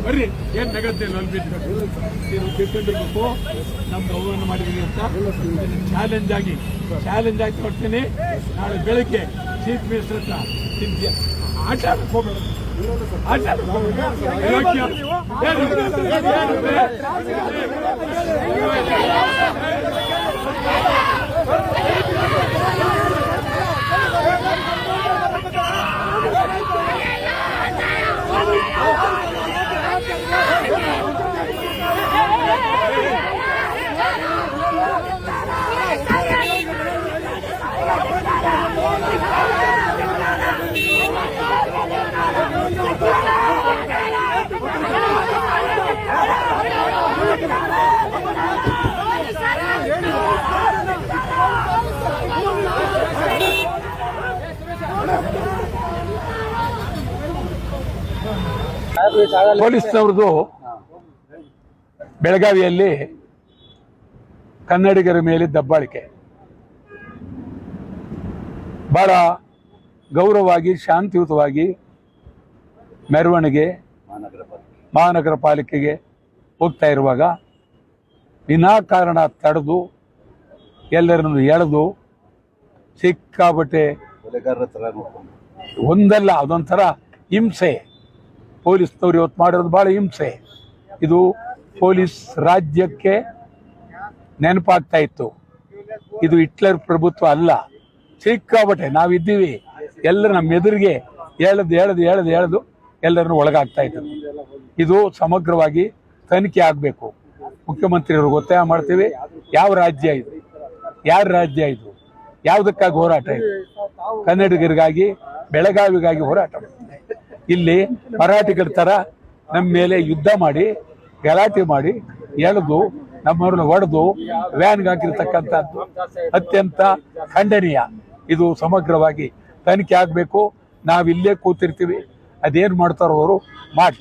ಬರ್ರಿ ಏನ್ ನಗತ್ತೆ ನೀವು ತಿಳ್ಕೊಂಡಿರ್ಬೇಕು. ನಮ್ ಗೌರವವನ್ನು ಮಾಡಿದೀನಿ ಅಂತ ಚಾಲೆಂಜ್ ಆಗಿ ಕೊಡ್ತೀನಿ. ನಾಳೆ ಬೆಳಗ್ಗೆ ಚೀಫ್ ಮಿನಿಸ್ಟರ್ ಹತ್ರ ಆಟ ಹೋಗ್ಬೇಡ, ಪೊಲೀಸ್ನವ್ರದ್ದು ಬೆಳಗಾವಿಯಲ್ಲಿ ಕನ್ನಡಿಗರ ಮೇಲೆ ದಬ್ಬಾಳಿಕೆ ಬಹಳ ಗೌರವವಾಗಿ ಶಾಂತಿಯುತವಾಗಿ ಮೆರವಣಿಗೆ ಮಹಾನಗರ ಪಾಲಿಕೆಗೆ ಹೋಗ್ತಾ ಇರುವಾಗ ವಿನಾಕಾರಣ ತಡೆದು ಎಲ್ಲರನ್ನು ಎಳೆದು ಸಿಕ್ಕಾಬಟ್ಟೆ ಒಂದಲ್ಲ ಅದೊಂಥರ ಹಿಂಸೆ. ಪೊಲೀಸ್ನವ್ರು ಇವತ್ತು ಮಾಡಿರೋದು ಭಾಳ ಹಿಂಸೆ. ಇದು ಪೊಲೀಸ್ ರಾಜ್ಯಕ್ಕೆ ನೆನಪಾಗ್ತಾ ಇತ್ತು. ಇದು ಹಿಟ್ಲರ್ ಪ್ರಭುತ್ವ ಅಲ್ಲ. ಸಿಕ್ಕಾಬಟ್ಟೆ ನಾವಿದ್ದೀವಿ, ಎಲ್ಲರ ನಮ್ಮ ಎದುರಿಗೆ ಎಳೆದು ಎಲ್ಲರನ್ನು ಒಳಗಾಗ್ತಾ ಇದ್ರು. ಇದು ಸಮಗ್ರವಾಗಿ ತನಿಖೆ ಆಗಬೇಕು. ಮುಖ್ಯಮಂತ್ರಿಯವ್ರಿಗೆ ಒತ್ತಾಯ ಮಾಡ್ತೀವಿ. ಯಾವ ರಾಜ್ಯ ಇದು? ಯಾರ ರಾಜ್ಯ ಇದು? ಯಾವುದಕ್ಕಾಗಿ ಹೋರಾಟ ಇದು? ಕನ್ನಡಿಗರಿಗಾಗಿ, ಬೆಳಗಾವಿಗಾಗಿ ಹೋರಾಟ. ಇಲ್ಲಿ ಮರಾಠಿಗರ ಥರ ನಮ್ಮ ಮೇಲೆ ಯುದ್ಧ ಮಾಡಿ, ಗಲಾಟೆ ಮಾಡಿ, ಎಳೆದು ನಮ್ಮವ್ರನ್ನ ಹೊಡೆದು ವ್ಯಾನ್ಗೆ ಹಾಕಿರ್ತಕ್ಕಂಥದ್ದು ಅತ್ಯಂತ ಖಂಡನೀಯ. ಇದು ಸಮಗ್ರವಾಗಿ ತನಿಖೆ ಆಗಬೇಕು. ನಾವಿಲ್ಲೇ ಕೂತಿರ್ತೀವಿ. ಅದೇನು ಮಾಡ್ತಾರೋ ಅವರು ಮಾಡಿ.